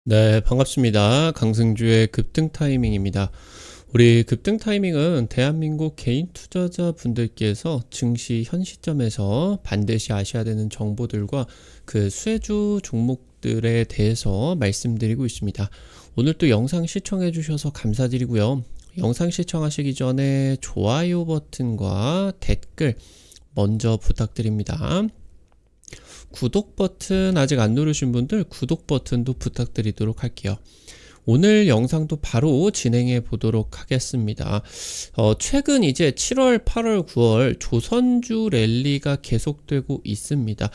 네, 반갑습니다. 강승주의 급등 타이밍입니다. 우리 급등 타이밍은 대한민국 개인 투자자 분들께서 증시 현 시점에서 반드시 아셔야 되는 정보들과 그 수혜주 종목들에 대해서 말씀드리고 있습니다. 오늘 또 영상 시청해 주셔서 감사드리고요. 영상 시청하시기 전에 좋아요 버튼과 댓글 먼저 부탁드립니다. 구독 버튼 아직 안 누르신 분들 구독 버튼도 부탁드리도록 할게요. 오늘 영상도 바로 진행해 보도록 하겠습니다. 최근 이제 7월, 8월, 9월 조선주 랠리가 계속되고 있습니다.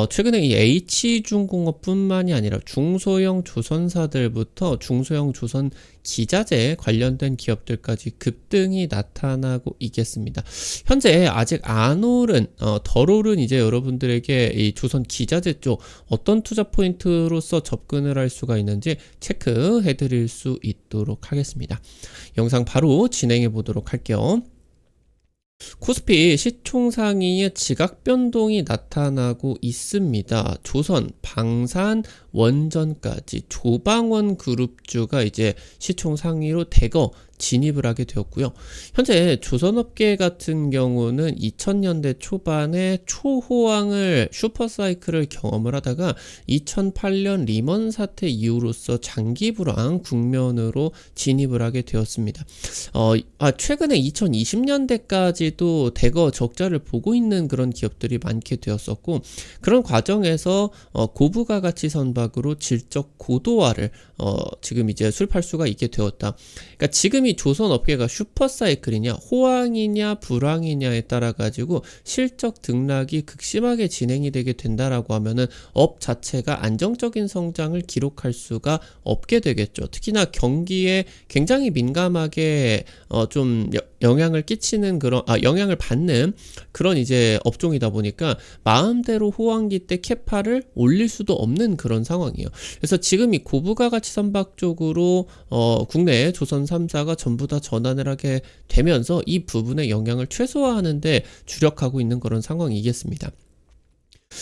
최근에 이 H중공업뿐만이 아니라 중소형 조선사들부터 중소형 조선 기자재 관련된 기업들까지 급등이 나타나고 있겠습니다. 현재 아직 안 오른, 덜 오른 이제 여러분들에게 이 조선 기자재 쪽 어떤 투자 포인트로서 접근을 할 수가 있는지 체크해 드릴 수 있도록 하겠습니다. 영상 바로 진행해 보도록 할게요. 코스피 시총 상위에 지각 변동이 나타나고 있습니다. 조선, 방산, 원전까지 조방원 그룹주가 이제 시총 상위로 대거 진입을 하게 되었고요. 현재 조선업계 같은 경우는 2000년대 초반에 초호황을 슈퍼사이클을 경험을 하다가 2008년 리먼 사태 이후로서 장기 불황 국면으로 진입을 하게 되었습니다. 최근에 2020년대까지도 대거 적자를 보고 있는 그런 기업들이 많게 되었었고, 그런 과정에서 고부가 가치 선박으로 질적 고도화를 지금 이제 수립할 수가 있게 되었다. 그러니까 지금 이 조선 업계가 슈퍼사이클이냐 호황이냐 불황이냐에 따라 가지고 실적 등락이 극심하게 진행이 되게 된다라고 하면은 업 자체가 안정적인 성장을 기록할 수가 없게 되겠죠. 특히나 경기에 굉장히 민감하게 좀 영향을 끼치는 그런 영향을 받는 그런 이제 업종이다 보니까 마음대로 호황기 때 캐파를 올릴 수도 없는 그런 상황이에요. 그래서 지금 이 고부가 가치 선박 쪽으로 국내 조선 3사가 전부 다 전환을 하게 되면서 이 부분의 영향을 최소화하는데 주력하고 있는 그런 상황이겠습니다.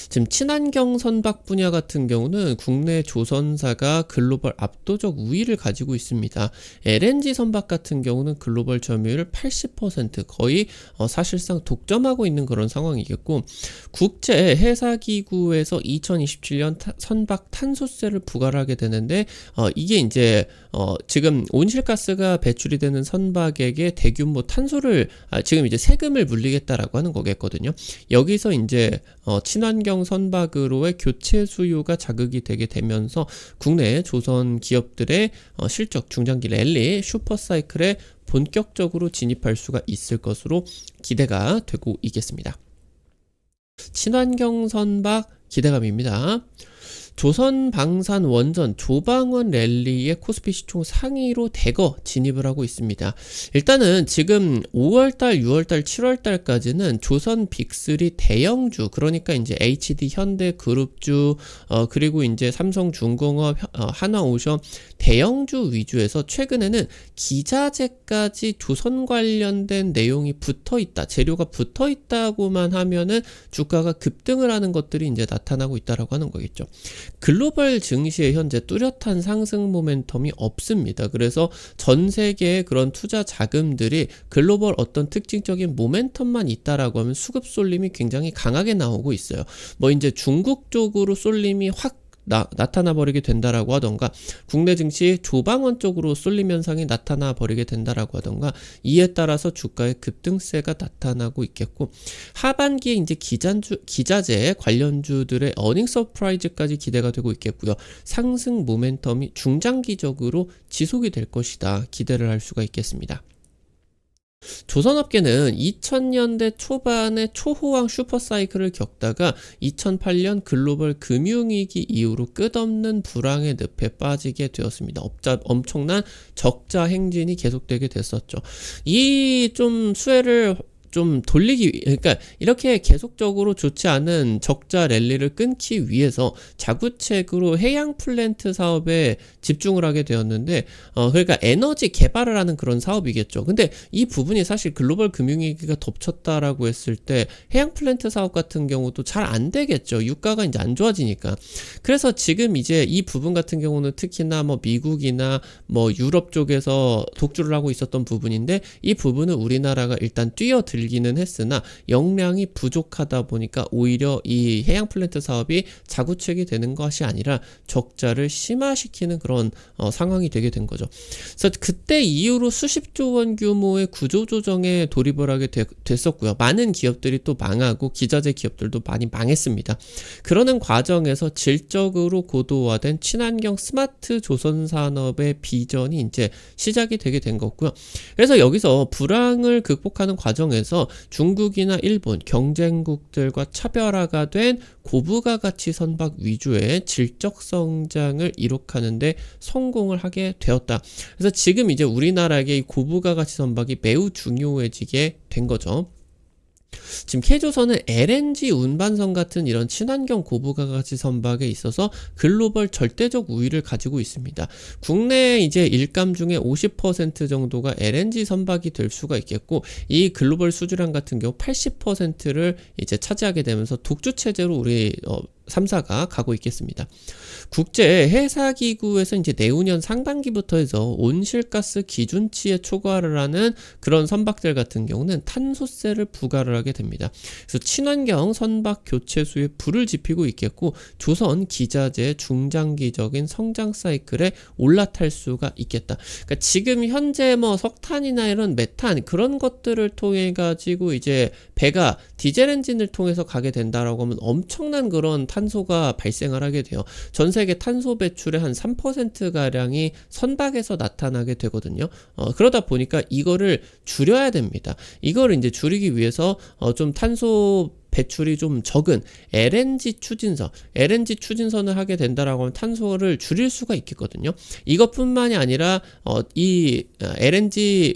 지금 친환경 선박 분야 같은 경우는 국내 조선사가 글로벌 압도적 우위를 가지고 있습니다. LNG 선박 같은 경우는 글로벌 점유율 80% 거의 사실상 독점하고 있는 그런 상황이겠고, 국제 해사기구에서 2027년 선박 탄소세를 부과를 하게 되는데 이게 이제 지금 온실가스가 배출이 되는 선박에게 대규모 탄소를 지금 이제 세금을 물리겠다라고 하는 거겠거든요. 여기서 이제 친환경 선박으로의 교체 수요가 자극이 되게 되면서 국내 조선 기업들의 실적 중장기 랠리 슈퍼사이클에 본격적으로 진입할 수가 있을 것으로 기대가 되고 있겠습니다. 친환경 선박 기대감입니다. 조선, 방산, 원전, 조방원 랠리의 코스피 시총 상위로 대거 진입을 하고 있습니다. 일단은 지금 5월달, 6월달, 7월달까지는 조선 빅3 대형주, 그러니까 이제 HD 현대 그룹주, 그리고 이제 삼성중공업, 한화오션 대형주 위주에서 최근에는 기자재까지 조선 관련된 내용이 붙어 있다, 재료가 붙어 있다고만 하면은 주가가 급등을 하는 것들이 이제 나타나고 있다라고 하는 거겠죠. 글로벌 증시에 현재 뚜렷한 상승 모멘텀이 없습니다. 그래서 전 세계의 그런 투자 자금들이 글로벌 어떤 특징적인 모멘텀만 있다라고 하면 수급 쏠림이 굉장히 강하게 나오고 있어요. 뭐 이제 중국 쪽으로 쏠림이 확 나타나 버리게 된다라고 하던가, 국내 증시 조방원 쪽으로 쏠림 현상이 나타나 버리게 된다라고 하던가, 이에 따라서 주가의 급등세가 나타나고 있겠고, 하반기에 이제 기자재 관련주들의 어닝 서프라이즈까지 기대가 되고 있겠고요. 상승 모멘텀이 중장기적으로 지속이 될 것이다 기대를 할 수가 있겠습니다. 조선업계는 2000년대 초반에 초호황 슈퍼사이클을 겪다가 2008년 글로벌 금융위기 이후로 끝없는 불황의 늪에 빠지게 되었습니다. 엄청난 적자 행진이 계속되게 됐었죠. 이 좀 수혜를 좀 돌리기 그러니까 이렇게 계속적으로 좋지 않은 적자 랠리를 끊기 위해서 자구책으로 해양 플랜트 사업에 집중을 하게 되었는데 그러니까 에너지 개발을 하는 그런 사업이겠죠. 근데 이 부분이 사실 글로벌 금융위기가 덮쳤다라고 했을 때 해양 플랜트 사업 같은 경우도 잘 안 되겠죠. 유가가 이제 안 좋아지니까. 그래서 지금 이제 이 부분 같은 경우는 특히나 뭐 미국이나 뭐 유럽 쪽에서 독주를 하고 있었던 부분인데 이 부분은 우리나라가 일단 뛰어들기는 했으나 역량이 부족하다 보니까 오히려 이 해양 플랜트 사업이 자구책이 되는 것이 아니라 적자를 심화시키는 그런 상황이 되게 된 거죠. 그래서 그때 이후로 수십조 원 규모의 구조조정에 돌입을 하게 됐었고요. 많은 기업들이 또 망하고 기자재 기업들도 많이 망했습니다. 그러는 과정에서 질적으로 고도화된 친환경 스마트 조선 산업의 비전이 이제 시작이 되게 된 거고요. 그래서 여기서 불황을 극복하는 과정에서 중국이나 일본 경쟁국들과 차별화가 된 고부가 가치 선박 위주의 질적 성장을 이룩하는데 성공을 하게 되었다. 그래서 지금 이제 우리나라에게 이 고부가 가치 선박이 매우 중요해지게 된 거죠. 지금 K조선은 LNG 운반선 같은 이런 친환경 고부가가치 선박에 있어서 글로벌 절대적 우위를 가지고 있습니다. 국내 이제 일감 중에 50% 정도가 LNG 선박이 될 수가 있겠고 이 글로벌 수주량 같은 경우 80%를 이제 차지하게 되면서 독주 체제로 우리 3사가 가고 있겠습니다. 국제 해사기구에서 이제 내후년 상반기부터 해서 온실가스 기준치에 초과를 하는 그런 선박들 같은 경우는 탄소세를 부과를 하게 됩니다. 그래서 친환경 선박 교체수에 불을 지피고 있겠고 조선 기자재 중장기적인 성장 사이클에 올라탈 수가 있겠다. 그러니까 지금 현재 뭐 석탄이나 이런 메탄 그런 것들을 통해 가지고 이제 배가 디젤 엔진을 통해서 가게 된다라고 하면 엄청난 그런 탄소가 발생을 하게 돼요. 전 세계 탄소 배출의 한 3%가량이 선박에서 나타나게 되거든요. 그러다 보니까 이거를 줄여야 됩니다. 이거를 이제 줄이기 위해서 좀 탄소 배출이 좀 적은 LNG 추진선을 하게 된다라고 하면 탄소를 줄일 수가 있겠거든요. 이것뿐만이 아니라 이 LNG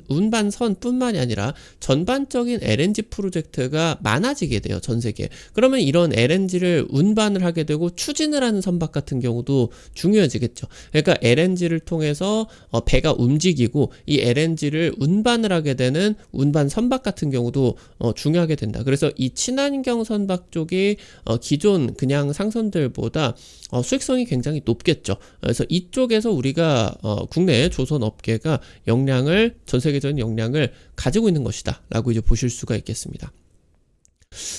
운반선뿐만이 아니라 전반적인 LNG 프로젝트가 많아지게 돼요. 전 세계. 그러면 이런 LNG를 운반을 하게 되고 추진을 하는 선박 같은 경우도 중요해지겠죠. 그러니까 LNG를 통해서 배가 움직이고 이 LNG를 운반을 하게 되는 운반 선박 같은 경우도 중요하게 된다. 그래서 이 친환경 선박 쪽이 기존 그냥 상선들보다 수익성이 굉장히 높겠죠. 그래서 이쪽에서 우리가 국내 조선 업계가 전 세계적인 역량을 가지고 있는 것이다 라고 이제 보실 수가 있겠습니다.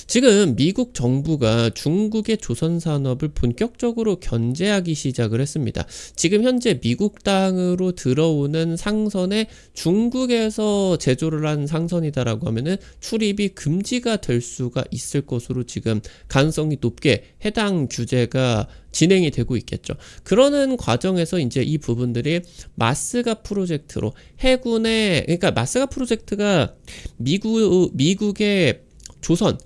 지금 미국 정부가 중국의 조선 산업을 본격적으로 견제하기 시작을 했습니다. 지금 현재 미국 땅으로 들어오는 상선에 중국에서 제조를 한 상선이다라고 하면은 출입이 금지가 될 수가 있을 것으로 지금 가능성이 높게 해당 규제가 진행이 되고 있겠죠. 그러는 과정에서 이제 이 부분들이 마스가 프로젝트로 그러니까 마스가 프로젝트가 미국의 조선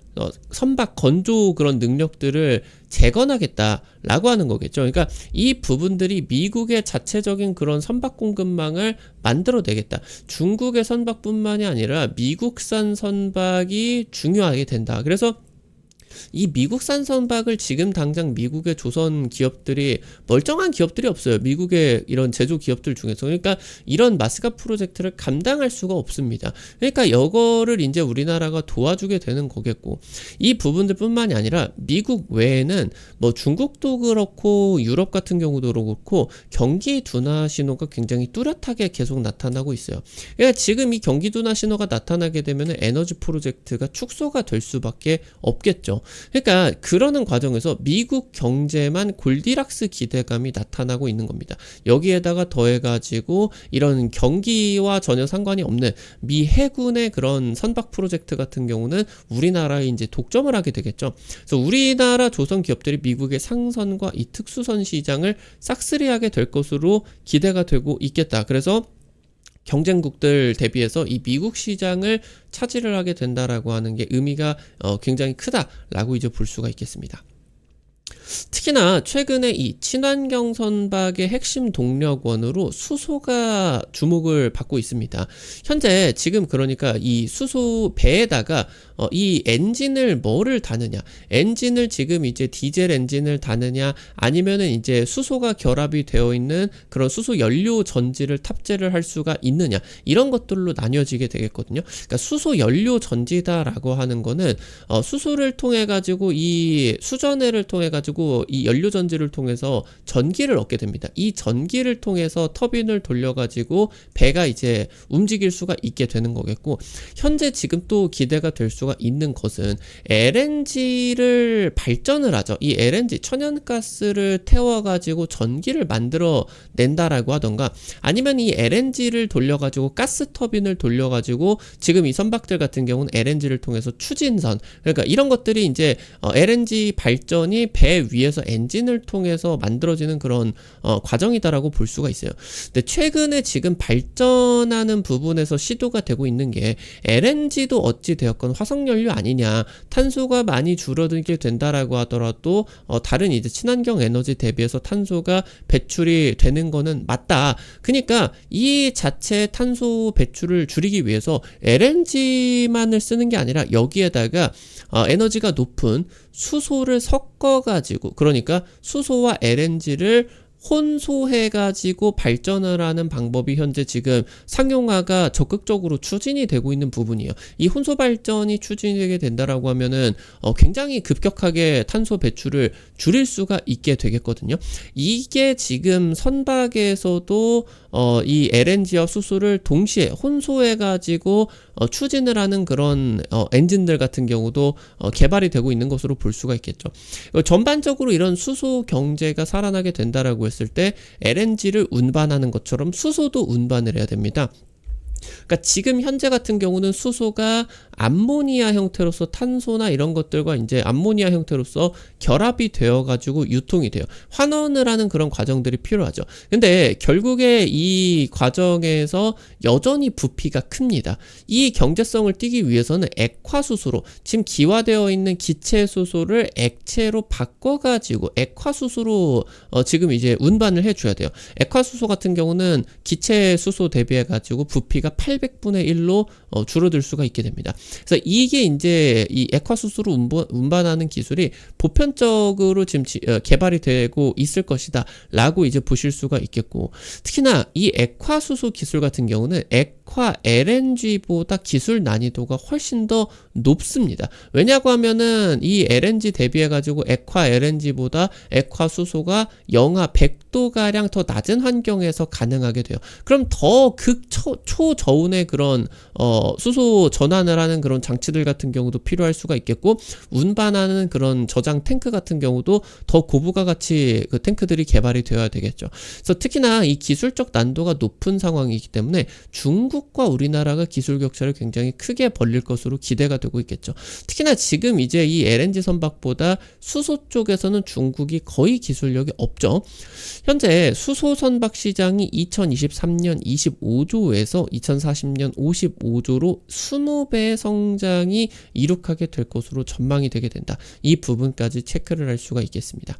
선박 건조 그런 능력들을 재건하겠다라고 하는 거겠죠. 그러니까 이 부분들이 미국의 자체적인 그런 선박 공급망을 만들어내겠다. 중국의 선박뿐만이 아니라 미국산 선박이 중요하게 된다. 그래서 이 미국산 선박을 지금 당장 미국의 조선 기업들이 멀쩡한 기업들이 없어요. 미국의 이런 제조 기업들 중에서. 그러니까 이런 마스가 프로젝트를 감당할 수가 없습니다. 그러니까 이거를 이제 우리나라가 도와주게 되는 거겠고 이 부분들 뿐만이 아니라 미국 외에는 뭐 중국도 그렇고 유럽 같은 경우도 그렇고 경기 둔화 신호가 굉장히 뚜렷하게 계속 나타나고 있어요. 그러니까 지금 이 경기 둔화 신호가 나타나게 되면 에너지 프로젝트가 축소가 될 수밖에 없겠죠. 그러니까 그러는 과정에서 미국 경제만 골디락스 기대감이 나타나고 있는 겁니다. 여기에다가 더해가지고 이런 경기와 전혀 상관이 없는 미 해군의 그런 선박 프로젝트 같은 경우는 우리나라에 이제 독점을 하게 되겠죠. 그래서 우리나라 조선 기업들이 미국의 상선과 이 특수선 시장을 싹쓸이하게 될 것으로 기대가 되고 있겠다. 그래서 경쟁국들 대비해서 이 미국 시장을 차지를 하게 된다라고 하는 게 의미가 굉장히 크다라고 이제 볼 수가 있겠습니다. 특히나 최근에 이 친환경 선박의 핵심 동력원으로 수소가 주목을 받고 있습니다. 현재 지금 그러니까 이 수소 배에다가 이 엔진을 뭐를 다느냐, 엔진을 지금 이제 디젤 엔진을 다느냐, 아니면은 이제 수소가 결합이 되어 있는 그런 수소 연료 전지를 탑재를 할 수가 있느냐, 이런 것들로 나뉘어지게 되겠거든요. 그러니까 수소 연료 전지다라고 하는 거는 수소를 통해 가지고 이 수전해를 통해 가지고 이 연료 전지를 통해서 전기를 얻게 됩니다. 이 전기를 통해서 터빈을 돌려 가지고 배가 이제 움직일 수가 있게 되는 거겠고, 현재 지금 또 기대가 될 수가 있는 것은 LNG를 발전을 하죠. 이 LNG 천연가스를 태워 가지고 전기를 만들어 낸다라고 하던가, 아니면 이 LNG를 돌려 가지고 가스 터빈을 돌려 가지고 지금 이 선박들 같은 경우는 LNG를 통해서 추진선, 그러니까 이런 것들이 이제 LNG 발전이 배 위에서 엔진을 통해서 만들어지는 그런 과정이다라고 볼 수가 있어요. 근데 최근에 지금 발전하는 부분에서 시도가 되고 있는 게, LNG도 어찌 되었건 화석연료 아니냐, 탄소가 많이 줄어들게 된다라고 하더라도 다른 이제 친환경 에너지 대비해서 탄소가 배출이 되는 거는 맞다. 그러니까 이 자체 탄소 배출을 줄이기 위해서 LNG만을 쓰는 게 아니라 여기에다가 에너지가 높은 수소를 섞어가지고, 그러니까 수소와 LNG를 혼소해가지고 발전을 하는 방법이 현재 지금 상용화가 적극적으로 추진이 되고 있는 부분이에요. 이 혼소 발전이 추진되게 된다라고 하면은 굉장히 급격하게 탄소 배출을 줄일 수가 있게 되겠거든요. 이게 지금 선박에서도 이 LNG와 수소를 동시에 혼소해가지고 추진을 하는 그런 엔진들 같은 경우도 개발이 되고 있는 것으로 볼 수가 있겠죠. 전반적으로 이런 수소 경제가 살아나게 된다라고 했을 때 LNG를 운반하는 것처럼 수소도 운반을 해야 됩니다. 그러니까 지금 현재 같은 경우는 수소가 암모니아 형태로서 탄소나 이런 것들과 이제 암모니아 형태로서 결합이 되어 가지고 유통이 돼요. 환원을 하는 그런 과정들이 필요하죠. 근데 결국에 이 과정에서 여전히 부피가 큽니다. 이 경제성을 띠기 위해서는 액화수소로, 지금 기화되어 있는 기체 수소를 액체로 바꿔 가지고 액화수소로 지금 이제 운반을 해줘야 돼요. 액화수소 같은 경우는 기체 수소 대비해 가지고 부피가 800분의 1로 줄어들 수가 있게 됩니다. 그래서 이게 이제 이 액화수소로 운반하는 기술이 보편적으로 지금 개발이 되고 있을 것이다 라고 이제 보실 수가 있겠고, 특히나 이 액화수소 기술 같은 경우는 액화 LNG보다 기술 난이도가 훨씬 더 높습니다. 왜냐고 하면은 이 LNG 대비해 가지고 액화 LNG보다 액화수소가 영하 100도가량 더 낮은 환경에서 가능하게 돼요. 그럼 더 초저온의 그런 수소 전환을 하는 그런 장치들 같은 경우도 필요할 수가 있겠고, 운반하는 그런 저장 탱크 같은 경우도 더 고부가 가치 그 탱크들이 개발이 되어야 되겠죠. 그래서 특히나 이 기술적 난도가 높은 상황이기 때문에 중국과 우리나라가 기술 격차를 굉장히 크게 벌릴 것으로 기대가 되고 있겠죠. 특히나 지금 이제 이 LNG 선박보다 수소 쪽에서는 중국이 거의 기술력이 없죠. 현재 수소 선박 시장이 2023년 25조에서 2040년 55조로 20배의 성장이 이룩하게 될 것으로 전망이 되게 된다. 이 부분까지 체크를 할 수가 있겠습니다.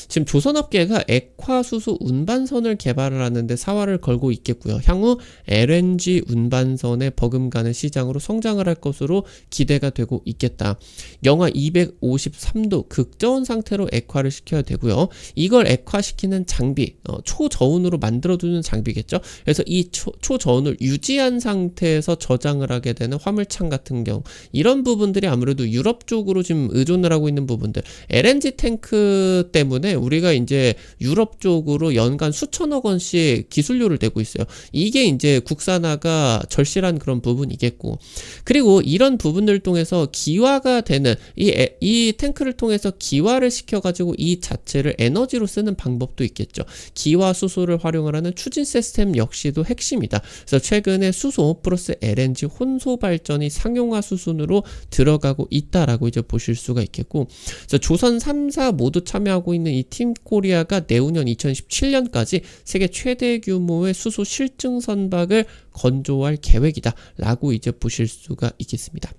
지금 조선업계가 액화수소 운반선을 개발을 하는데 사활을 걸고 있겠고요. 향후 LNG 운반선에 버금가는 시장으로 성장을 할 것으로 기대가 되고 있겠다. 영하 253도 극저온 상태로 액화를 시켜야 되고요. 이걸 액화시키는 장비, 초저온으로 만들어두는 장비겠죠. 그래서 이 초저온을 유지한 상태에서 저장을 하게 되는 화물창 같은 경우, 이런 부분들이 아무래도 유럽 쪽으로 지금 의존을 하고 있는 부분들, LNG 탱크 때문에 우리가 이제 유럽 쪽으로 연간 수천억 원씩 기술료를 내고 있어요. 이게 이제 국산화가 절실한 그런 부분이겠고, 그리고 이런 부분들 통해서 기화가 되는 이 탱크를 통해서 기화를 시켜가지고 이 자체를 에너지로 쓰는 방법도 있겠죠. 기화 수소를 활용을 하는 추진 시스템 역시도 핵심이다. 그래서 최근에 수소 플러스 LNG 혼소 발전이 상용화 수순으로 들어가고 있다라고 이제 보실 수가 있겠고, 그래서 조선 3사 모두 참여하고 있는 이 팀 코리아가 내후년 2017년까지 세계 최대 규모의 수소 실증 선박을 건조할 계획이다 라고 이제 보실 수가 있겠습니다.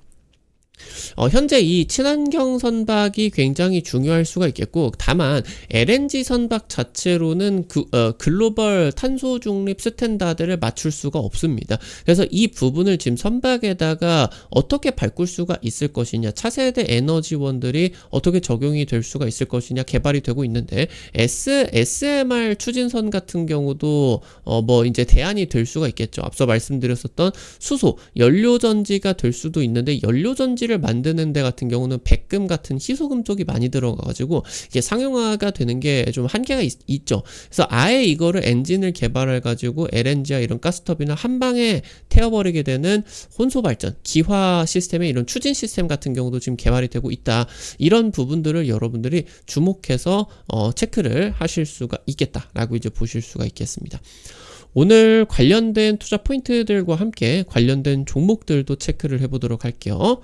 현재 이 친환경 선박이 굉장히 중요할 수가 있겠고, 다만 LNG 선박 자체로는 글로벌 탄소 중립 스탠다드를 맞출 수가 없습니다. 그래서 이 부분을 지금 선박에다가 어떻게 바꿀 수가 있을 것이냐, 차세대 에너지원들이 어떻게 적용이 될 수가 있을 것이냐 개발이 되고 있는데, SMR 추진선 같은 경우도 이제 대안이 될 수가 있겠죠. 앞서 말씀드렸었던 수소, 연료전지가 될 수도 있는데, 연료전지를 만드는 데 같은 경우는 백금 같은 희소금 쪽이 많이 들어가가지고 이게 상용화가 되는 게 좀 한계가 있죠. 그래서 아예 이거를 엔진을 개발해가지고 LNG와 이런 가스터빈을 한 방에 태워버리게 되는 혼소 발전, 기화 시스템의 이런 추진 시스템 같은 경우도 지금 개발이 되고 있다. 이런 부분들을 여러분들이 주목해서 체크를 하실 수가 있겠다라고 이제 보실 수가 있겠습니다. 오늘 관련된 투자 포인트들과 함께 관련된 종목들도 체크를 해보도록 할게요.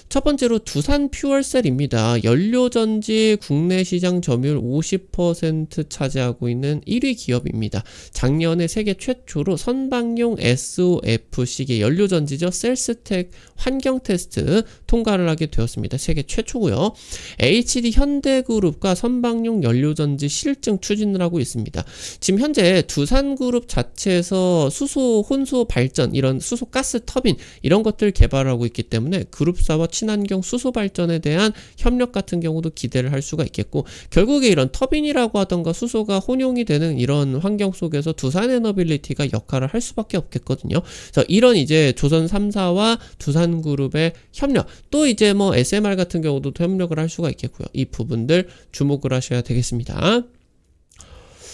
첫 번째로 두산 퓨얼셀입니다. 연료전지 국내 시장 점유율 50% 차지하고 있는 1위 기업입니다. 작년에 세계 최초로 선박용 SOF 시계 연료전지죠. 셀스텍 환경 테스트 통과를 하게 되었습니다. 세계 최초고요. HD 현대그룹과 선박용 연료전지 실증 추진을 하고 있습니다. 지금 현재 두산그룹 자체에서 수소 혼소 발전, 이런 수소 가스 터빈 이런 것들 개발하고 있기 때문에 그룹사와 친환경 수소 발전에 대한 협력 같은 경우도 기대를 할 수가 있겠고, 결국에 이런 터빈이라고 하던가 수소가 혼용이 되는 이런 환경 속에서 두산에너빌리티가 역할을 할 수밖에 없겠거든요. 그래서 이런 이제 조선 3사와 두산그룹의 협력, 또 이제 SMR 같은 경우도 협력을 할 수가 있겠고요. 이 부분들 주목을 하셔야 되겠습니다.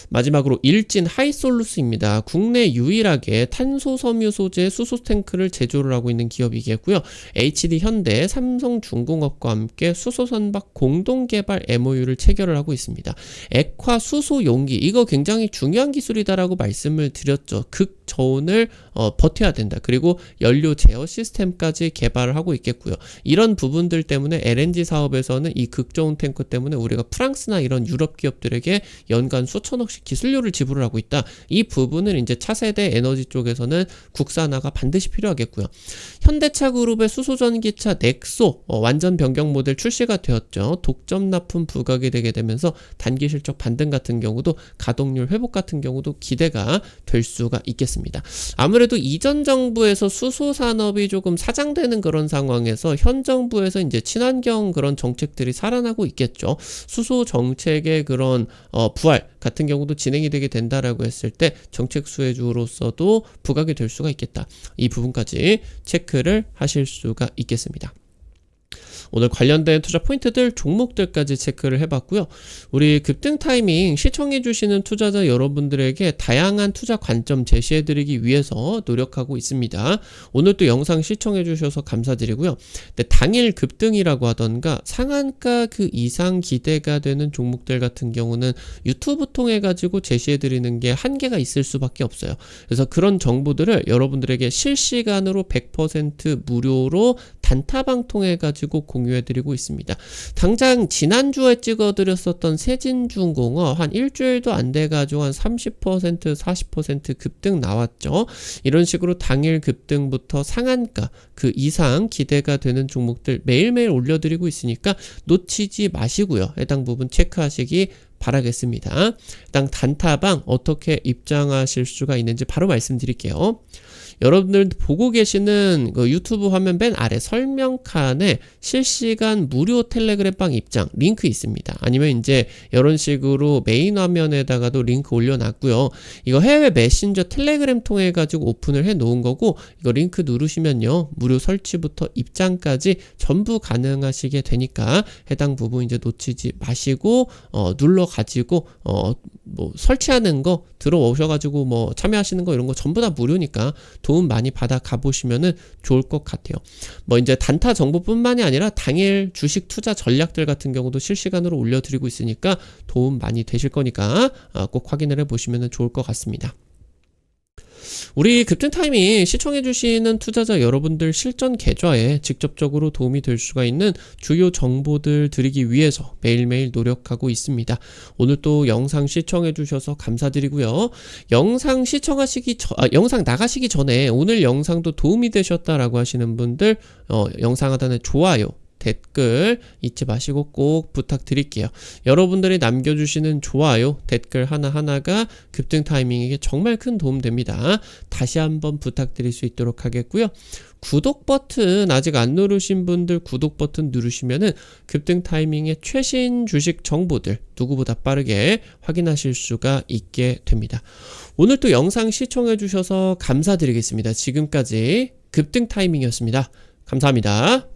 마지막으로 일진 하이솔루스입니다. 국내 유일하게 탄소 섬유 소재 수소 탱크를 제조를 하고 있는 기업이겠고요. HD 현대, 삼성중공업과 함께 수소 선박 공동 개발 MOU를 체결을 하고 있습니다. 액화 수소 용기, 이거 굉장히 중요한 기술이다라고 말씀을 드렸죠. 극저온을 버텨야 된다. 그리고 연료 제어 시스템까지 개발을 하고 있겠고요. 이런 부분들 때문에 LNG 사업에서는 이 극저온 탱크 때문에 우리가 프랑스나 이런 유럽 기업들에게 연간 수천억씩 기술료를 지불을 하고 있다. 이 부분은 이제 차세대 에너지 쪽에서는 국산화가 반드시 필요하겠고요. 현대차 그룹의 수소전기차 넥소 완전 변경 모델 출시가 되었죠. 독점 납품 부각이 되게 되면서 단기 실적 반등 같은 경우도, 가동률 회복 같은 경우도 기대가 될 수가 있겠습니다. 아무래도 이전 정부에서 수소 산업이 조금 사장되는 그런 상황에서 현 정부에서 이제 친환경 그런 정책들이 살아나고 있겠죠. 수소 정책의 그런 부활 같은 경우도 진행이 되게 된다라고 했을 때 정책 수혜주로서도 부각이 될 수가 있겠다. 이 부분까지 체크를 하실 수가 있겠습니다. 오늘 관련된 투자 포인트들, 종목들까지 체크를 해봤고요. 우리 급등 타이밍 시청해주시는 투자자 여러분들에게 다양한 투자 관점 제시해드리기 위해서 노력하고 있습니다. 오늘 또 영상 시청해주셔서 감사드리고요. 당일 급등이라고 하던가 상한가 그 이상 기대가 되는 종목들 같은 경우는 유튜브 통해가지고 제시해드리는 게 한계가 있을 수밖에 없어요. 그래서 그런 정보들을 여러분들에게 실시간으로 100% 무료로 단타방 통해가지고 공유해드리고 있습니다. 당장 지난주에 찍어드렸었던 세진중공업 한 일주일도 안 돼가지고 한 30% 40% 급등 나왔죠. 이런 식으로 당일 급등부터 상한가 그 이상 기대가 되는 종목들 매일매일 올려드리고 있으니까 놓치지 마시고요. 해당 부분 체크하시기 바라겠습니다. 일단 단타방 어떻게 입장하실 수가 있는지 바로 말씀드릴게요. 여러분들 보고 계시는 그 유튜브 화면 맨 아래 설명칸에 실시간 무료 텔레그램방 입장 링크 있습니다. 아니면 이제 이런 식으로 메인 화면에다가도 링크 올려놨고요. 이거 해외 메신저 텔레그램 통해 가지고 오픈을 해 놓은 거고, 이거 링크 누르시면요 무료 설치부터 입장까지 전부 가능하시게 되니까 해당 부분 이제 놓치지 마시고 눌러 가지고 설치하는 거 들어오셔가지고 참여하시는 거 이런 거 전부 다 무료니까 도움 많이 받아 가보시면은 좋을 것 같아요. 이제 단타 정보뿐만이 아니라 당일 주식 투자 전략들 같은 경우도 실시간으로 올려드리고 있으니까 도움 많이 되실 거니까 꼭 확인을 해보시면 좋을 것 같습니다. 우리 급등 타이밍 시청해주시는 투자자 여러분들 실전 계좌에 직접적으로 도움이 될 수가 있는 주요 정보들 드리기 위해서 매일매일 노력하고 있습니다. 오늘 또 영상 시청해주셔서 감사드리고요. 영상 영상 나가시기 전에 오늘 영상도 도움이 되셨다라고 하시는 분들 영상 하단에 좋아요, 댓글 잊지 마시고 꼭 부탁드릴게요. 여러분들이 남겨주시는 좋아요, 댓글 하나하나가 급등 타이밍에게 정말 큰 도움 됩니다. 다시 한번 부탁드릴 수 있도록 하겠고요. 구독 버튼 아직 안 누르신 분들 구독 버튼 누르시면은 급등 타이밍의 최신 주식 정보들 누구보다 빠르게 확인하실 수가 있게 됩니다. 오늘 또 영상 시청해 주셔서 감사드리겠습니다. 지금까지 급등 타이밍이었습니다. 감사합니다.